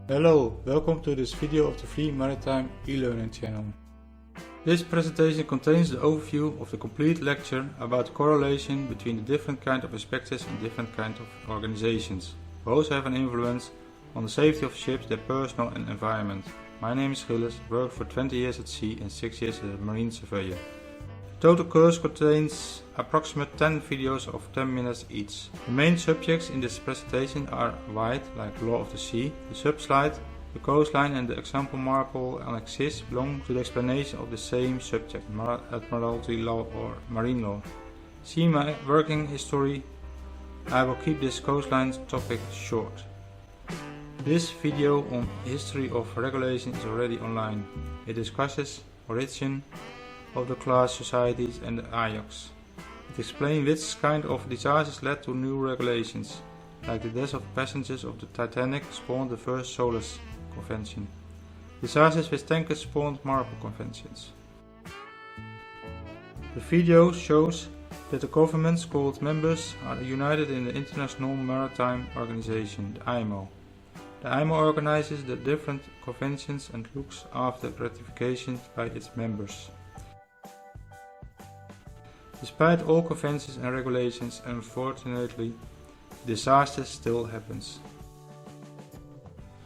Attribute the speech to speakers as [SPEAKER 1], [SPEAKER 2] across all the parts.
[SPEAKER 1] Hello, welcome to this video of the free Maritime e-learning channel. This presentation contains the overview of the complete lecture about correlation between the different kind of inspectors and different kind of organizations. Both have an influence on the safety of ships, their personnel and environment. My name is Gilles, worked for 20 years at sea and 6 years as a marine surveyor. The total course contains approximately 10 videos of 10 minutes each. The main subjects in this presentation are wide, like law of the sea, the subslide, the coastline and the example marble and IACS belong to the explanation of the same subject, Admiralty law or marine law. See my working history. I will keep this coastline topic short. This video on history of regulation is already online. It discusses origin of the class societies and the IACS. It explains which kind of disasters led to new regulations, like the death of passengers of the Titanic spawned the first Solas convention. Disasters with tankers spawned Marple conventions. The video shows that the governments called members are united in the International Maritime Organization, the IMO. The IMO organizes the different conventions and looks after ratification by its members. Despite all conventions and regulations, unfortunately, disasters still happens.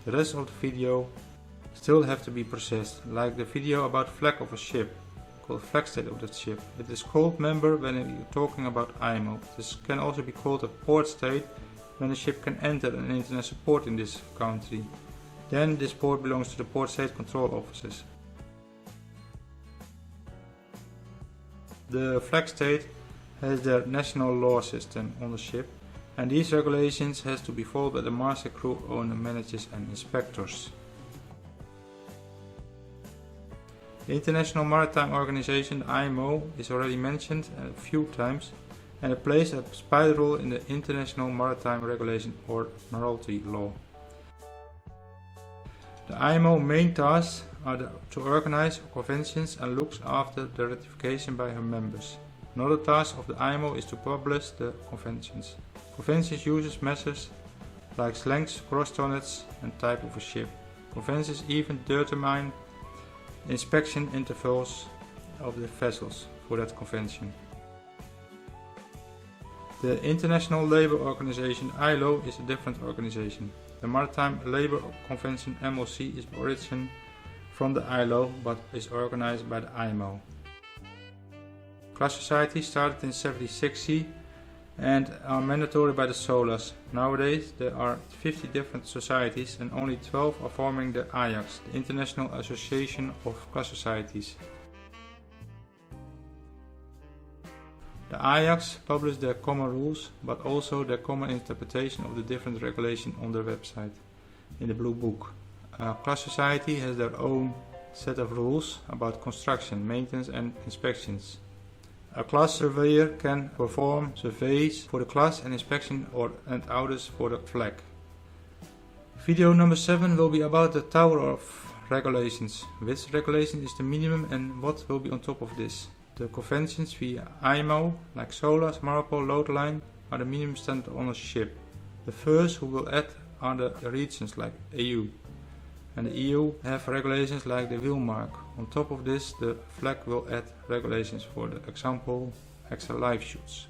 [SPEAKER 1] The rest of the video still have to be processed, like the video about flag of a ship, called flag state of that ship. It is called member when you're talking about IMO. This can also be called a port state when a ship can enter an international port in this country. Then this port belongs to the port state control officers. The flag state has their national law system on the ship, and these regulations has to be followed by the master, crew, owner, managers and inspectors. The International Maritime Organization, the IMO, is already mentioned a few times, and it plays a spider role in the International Maritime Regulation or Maritime Law. The IMO main tasks are to organize conventions and looks after the ratification by her members. Another task of the IMO is to publish the conventions. Conventions uses measures like lengths, cross tonnage and type of a ship. Conventions even determine inspection intervals of the vessels for that convention. The International Labour Organization ILO is a different organization. The Maritime Labour Convention MLC is origin from the ILO but is organized by the IMO. Class societies started in 1760 and are mandatory by the Solas. Nowadays there are 50 different societies and only 12 are forming the IACS, the International Association of Class Societies. The IACS publish their common rules, but also their common interpretation of the different regulations on their website, in the Blue Book. A class society has their own set of rules about construction, maintenance and inspections. A class surveyor can perform surveys for the class and inspection and audits for the flag. Video number 7 will be about the tower of regulations. Which regulation is the minimum and what will be on top of this? The conventions via IMO, like Solas, Marple, Load Line, are the minimum standard on a ship. The first who will add are the regions like EU. And the EU have regulations like the wheel mark. On top of this, the flag will add regulations for the example extra life shoots.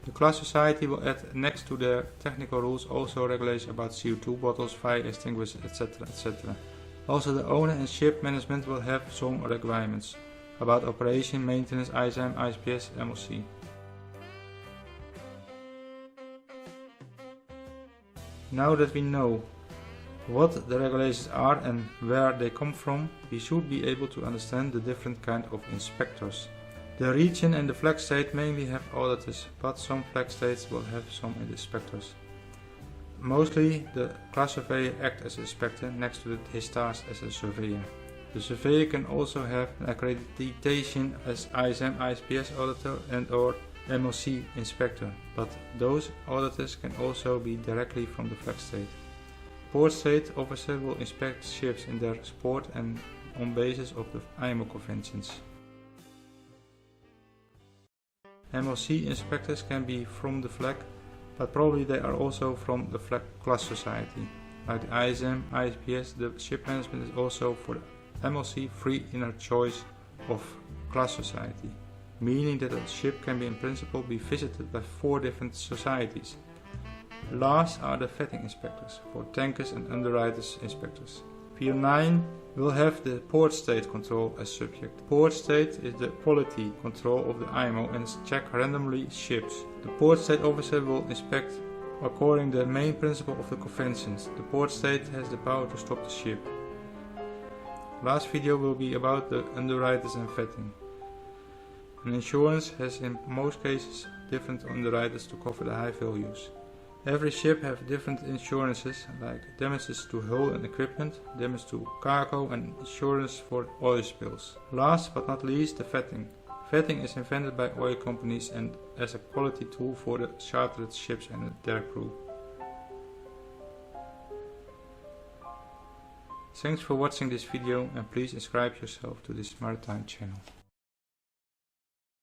[SPEAKER 1] The class society will add next to their technical rules also regulations about CO2 bottles, fire extinguishers, etc. etc. Also the owner and ship management will have some requirements about operation, maintenance, ISM, ISPS, MLC. Now that we know what the regulations are and where they come from, we should be able to understand the different kind of inspectors. The region and the flag state mainly have auditors, but some flag states will have some inspectors. Mostly the class surveyor acts as an inspector next to his task as a surveyor. The surveyor can also have an accreditation as ISM, ISPS auditor and or MLC inspector, but those auditors can also be directly from the flag state. Port state officer will inspect ships in their port and on basis of the IMO conventions. MLC inspectors can be from the flag, but probably they are also from the flag class society. Like the ISM, IACS, the ship management is also for the MLC free inner choice of class society, meaning that a ship can in principle be visited by 4 different societies. Last are the vetting inspectors for tankers and underwriters inspectors. Field 9 will have the port state control as subject. The port state is the quality control of the IMO and check randomly ships. The port state officer will inspect according to the main principle of the conventions. The port state has the power to stop the ship. Last video will be about the underwriters and vetting. An insurance has in most cases different underwriters to cover the high values. Every ship has different insurances like damages to hull and equipment, damage to cargo and insurance for oil spills. Last but not least, the vetting. Vetting is invented by oil companies and as a quality tool for the chartered ships and their crew. Thanks for watching this video and please subscribe yourself to this maritime channel.